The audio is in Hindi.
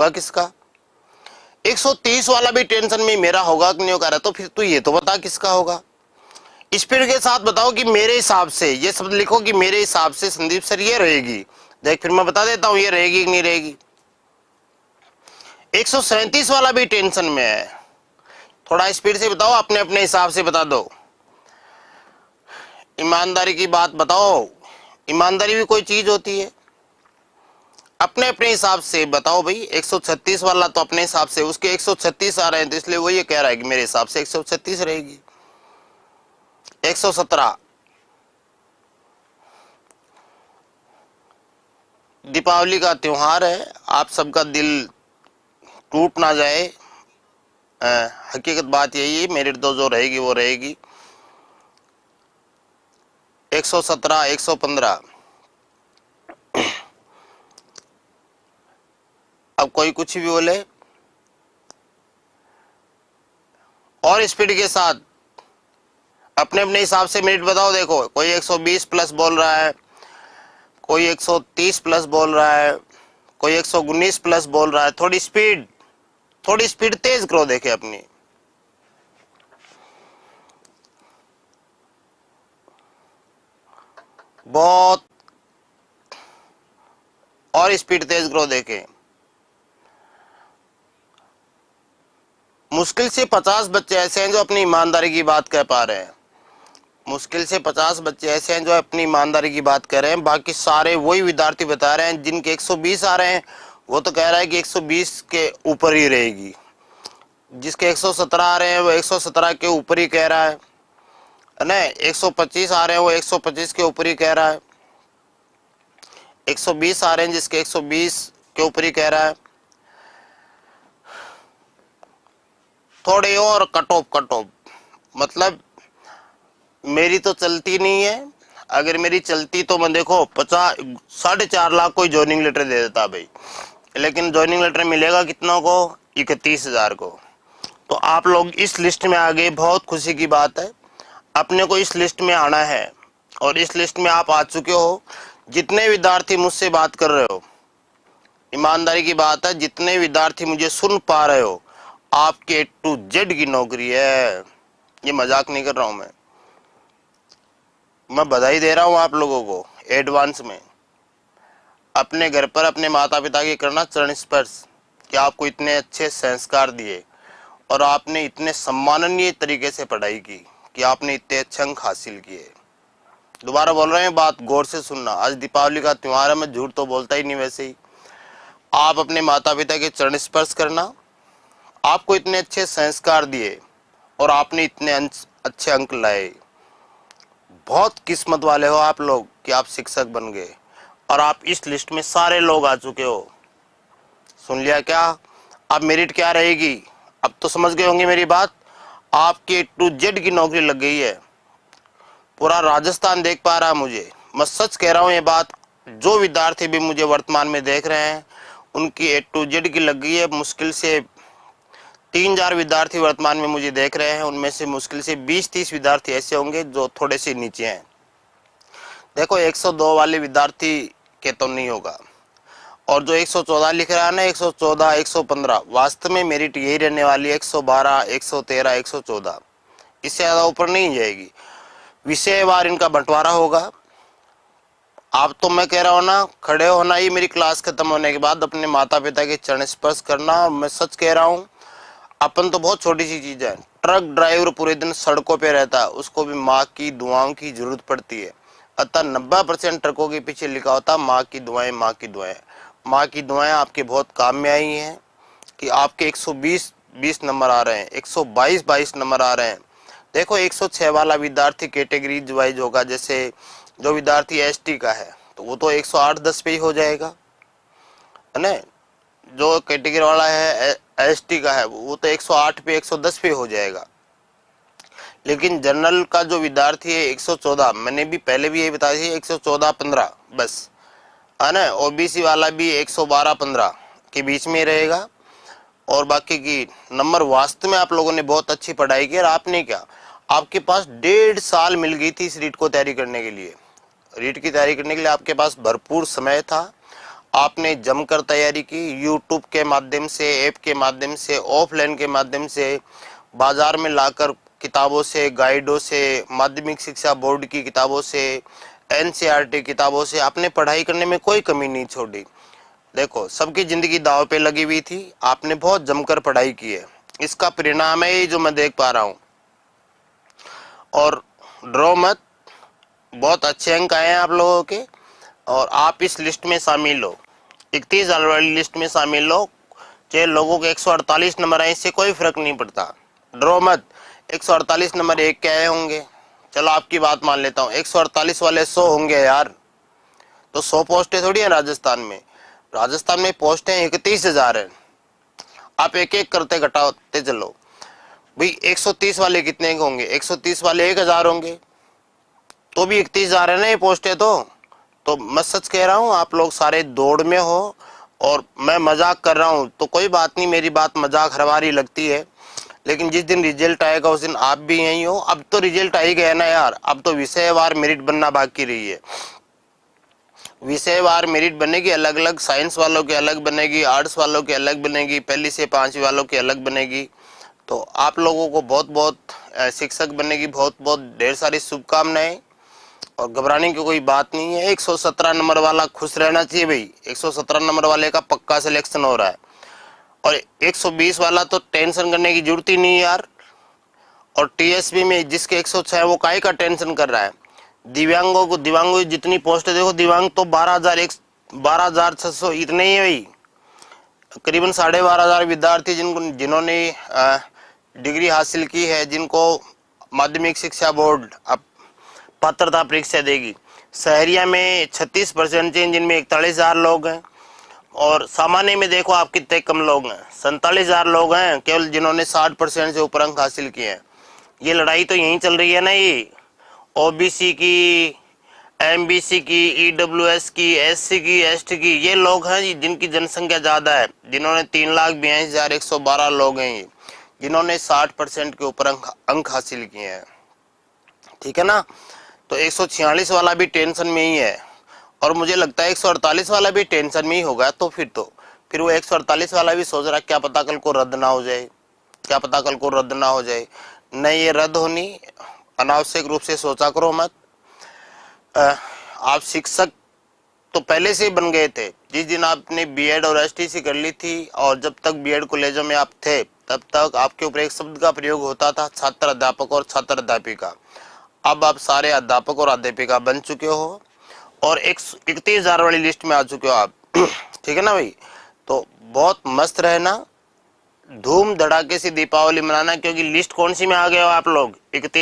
वह किसका? 130 वाला भी टेंशन में मेरा होगा कि नहीं होगा, तो फिर तू ये तो बता किसका होगा। स्पीड के साथ बताओ कि मेरे हिसाब से, ये शब्द लिखो कि मेरे हिसाब से संदीप सर ये रहेगी। देख फिर मैं बता देता हूं ये रहेगी कि नहीं रहेगी। 137 वाला भी टेंशन में है, थोड़ा स्पीड से बताओ, अपने अपने हिसाब से बता दो। ईमानदारी की बात बताओ, ईमानदारी भी कोई चीज होती है। अपने अपने हिसाब से बताओ भाई। 136 वाला तो अपने हिसाब से, उसके 136 आ रहे हैं तो इसलिए वो ये कह रहा है कि मेरे हिसाब से 136 रहेगी। 117 दीपावली का त्योहार है, आप सबका दिल टूट ना जाए। हकीकत बात यही है, मेरिट तो जो रहेगी वो रहेगी। 117 115 अब कोई कुछ भी बोले और स्पीड के साथ अपने अपने हिसाब से मिनट बताओ। देखो कोई 120 प्लस बोल रहा है, कोई 130 प्लस बोल रहा है, कोई 119 प्लस बोल रहा है। थोड़ी स्पीड तेज करो देखे अपनी। बहुत और स्पीड तेज करो देखे। मुश्किल से 50 बच्चे ऐसे हैं जो अपनी ईमानदारी की बात कह पा रहे हैं। मुश्किल से 50 बच्चे ऐसे हैं जो अपनी ईमानदारी की बात कर रहे हैं। बाकी सारे वही विद्यार्थी बता रहे हैं जिनके 120 आ रहे हैं, वो तो कह रहा है कि 120 के ऊपर ही रहेगी। जिसके 117 आ रहे हैं वो 117 के ऊपर ही कह रहा है ना। 125 आ रहे हैं वो 125 के ऊपर ही कह रहा है। 120 आ रहे हैं जिसके 120 के ऊपर ही कह रहा है। थोड़े और कट ऑफ मतलब मेरी तो चलती नहीं है। अगर मेरी चलती तो मैं देखो 4.5 लाख कोई ज्वाइनिंग लेटर दे देता भाई, लेकिन ज्वाइनिंग लेटर मिलेगा कितना को? 31,000 को। तो आप लोग इस लिस्ट में आ गए, बहुत खुशी की बात है। अपने को इस लिस्ट में आना है और इस लिस्ट में आप आ चुके हो। जितने विद्यार्थी मुझसे बात कर रहे हो, ईमानदारी की बात है, जितने विद्यार्थी मुझे सुन पा रहे हो, आपके A to Z की नौकरी है। ये मजाक नहीं कर रहा हूं मैं बधाई दे रहा हूं आप लोगों को एडवांस में। अपने घर पर अपने माता पिता की करना चरण स्पर्श कि आपको इतने अच्छे संस्कार दिए और आपने इतने सम्माननीय तरीके से पढ़ाई की कि आपने इतने अच्छे अंक हासिल किए। दोबारा बोल रहे हैं, बात गौर से सुनना। आज दीपावली का त्योहार है, मैं झूठ तो बोलता ही नहीं। वैसे ही आप अपने माता पिता के चरण स्पर्श करना, आपको इतने अच्छे संस्कार दिए और आपने इतने अच्छे अंक लाए। बहुत किस्मत वाले हो आप लोग कि आप शिक्षक बन गए और आप इस लिस्ट में सारे लोग आ चुके हो। सुन लिया क्या? अब मेरिट क्या रहेगी? अब तो समझ गए होंगे मेरी बात। आपके A to Z की नौकरी लग गई है। पूरा राजस्थान देख पा रहा है मुझे, मैं सच कह रहा हूँ ये बात। जो विद्यार्थी भी मुझे वर्तमान में देख रहे हैं उनकी A to Z की लग गई है। मुश्किल से 3,000 विद्यार्थी वर्तमान में मुझे देख रहे हैं, उनमें से मुश्किल से 20-30 विद्यार्थी ऐसे होंगे जो थोड़े से नीचे हैं। देखो 102 वाले विद्यार्थी के तो नहीं होगा, और जो 114 लिख रहा है ना, 114 115, वास्तव में मेरिट यही रहने वाली है। 112 113 114, इससे ज्यादा ऊपर नहीं जाएगी। विषयवार इनका बंटवारा होगा। आप तो मैं कह रहा हूँ ना, खड़े होना ही मेरी क्लास खत्म होने के बाद अपने माता पिता के चरण स्पर्श करना। मैं सच कह रहा हूँ, अपन तो बहुत छोटी सी चीज है। ट्रक ड्राइवर पूरे दिन सड़कों पे रहता है, उसको भी माँ की दुआओं की जरूरत पड़ती है। अतः 90% ट्रकों के पीछे लिखा होता माँ की दुआएं, माँ की दुआएं। माँ की दुआएं आपके बहुत काम में आई हैं कि आपके 120 नंबर आ रहे हैं, 122 नंबर आ रहे हैं। देखो 106 वाला विद्यार्थी कैटेगरी वाइज होगा। जैसे जो विद्यार्थी ST का है तो वो तो 108-10 पे ही हो जाएगा, है ना। जो कैटेगरी वाला है ST का है वो तो 108 पे 110 पे हो जाएगा। लेकिन जनरल का जो विद्यार्थी है 114, मैंने भी पहले भी यही बताया था, 114-15 बस, है ना। OBC वाला भी 112-15 के बीच में रहेगा। और बाकी की नंबर वास्तव में आप लोगों ने बहुत अच्छी पढ़ाई की। और आपने क्या, आपके पास 1.5 साल मिल गई थी इस रीट को तैयारी करने के लिए। रीट की तैयारी करने के लिए आपके पास भरपूर समय था। आपने जमकर तैयारी की, यूट्यूब के माध्यम से, ऐप के माध्यम से, ऑफलाइन के माध्यम से, बाजार में लाकर किताबों से, गाइडों से, माध्यमिक शिक्षा बोर्ड की किताबों से, एनसीईआरटी किताबों से आपने पढ़ाई करने में कोई कमी नहीं छोड़ी। देखो, सबकी जिंदगी दांव पे लगी हुई थी, आपने बहुत जमकर पढ़ाई की है, इसका परिणाम है ये जो मैं देख पा रहा हूँ। और ड्रो मत, बहुत अच्छे अंक आए हैं आप लोगों के, और आप इस लिस्ट में शामिल हो, 31,000 वाली लिस्ट में शामिल हो। चाहे लोगों के 148 नंबर आए, इससे कोई फर्क नहीं पड़ता। ड्रो मत, 148 नंबर एक के आए होंगे, चलो आपकी बात मान लेता हूँ, 148 वाले 100 होंगे यार, तो 100 पोस्टें थोड़ी है राजस्थान में। राजस्थान में पोस्टें 31,000 है, आप एक एक करते घटाते चलो भाई। 130 वाले कितने के होंगे? 130 वाले 1,000 होंगे, तो भी 31,000 है ना ये पोस्टें। तो मैं सच कह रहा हूँ, आप लोग सारे दौड़ में हो, और मैं मजाक कर रहा हूँ तो कोई बात नहीं, मेरी बात मजाक हर बार ही लगती है, लेकिन जिस दिन रिजल्ट आएगा उस दिन आप भी यहीं हो। अब तो रिजल्ट आ ही गया ना यार, अब तो विषयवार मेरिट बनना बाकी रही है। विषयवार मेरिट बनेगी, अलग अलग, साइंस वालों के अलग बनेगी, आर्ट्स वालों के अलग बनेगी, पहली से 5वीं वालों के अलग बनेगी। तो आप लोगों को बहुत बहुत, शिक्षक बनने की बहुत बहुत ढेर सारी शुभकामनाएं, और घबराने की कोई बात नहीं है। 117 नंबर वाला खुश रहना चाहिए भाई, 117 नंबर वाले का पक्का सिलेक्शन हो रहा है, और 120 वाला तो टेंशन करने की जरूरत ही नहीं है यार। और टीएसपी में जिसके 106 है वो काहे का टेंशन कर रहा है? दिव्यांगों की जितनी पोस्ट है, देखो दिव्यांग तो 12,600 इतने ही है भाई, करीबन 12,500 विद्यार्थी जिन्होंने डिग्री हासिल की है, जिनको माध्यमिक शिक्षा बोर्ड अब पात्रता परीक्षा देगी। शहरिया में 36% हैं, जिनमें 41,000 लोग हैं, और सामान्य में देखो आप कितने कम लोग हैं, 47,000 लोग हैं केवल जिन्होंने 60% से ऊपर अंक हासिल किए हैं। ये लड़ाई तो यहीं चल रही है ना, ये ओबीसी की, एमबीसी की, ईडब्ल्यूएस की, एससी की, एसटी की, ये लोग हैं जिनकी जनसंख्या ज्यादा है, जिन्होंने 3,82,112 लोग हैं ये, जिन्होंने 60% के ऊपर अंक हासिल किए हैं। ठीक है ना? तो 146 वाला भी टेंशन में ही है, और मुझे लगता है 148 वाला भी टेंशन में ही होगा। तो फिर वो 148 वाला भी सोच रहा क्या पता कल को रद्द ना हो जाए, क्या पता कल को रद्द ना हो जाए। नहीं, ये रद्द होनी, अनावश्यक रूप से सोचा करो मत। आप शिक्षक तो पहले से ही बन गए थे, जिस दिन आपने बीएड और एसटीसी कर ली थी, और जब तक बीएड कॉलेजों में आप थे तब तक आपके ऊपर एक शब्द का प्रयोग होता था, छात्र अध्यापक और छात्र अध्यापिका। अब आप सारे अध्यापक और अध्यापिका बन चुके हो, और 31,000 वाली लिस्ट में आ चुके हो आप। ठीक है ना भाई? तो बहुत मस्त रहना, धूम धड़ाके से दीपावली मनाना, क्योंकि लिस्ट कौन सी में आ गए हो आप लोग? 31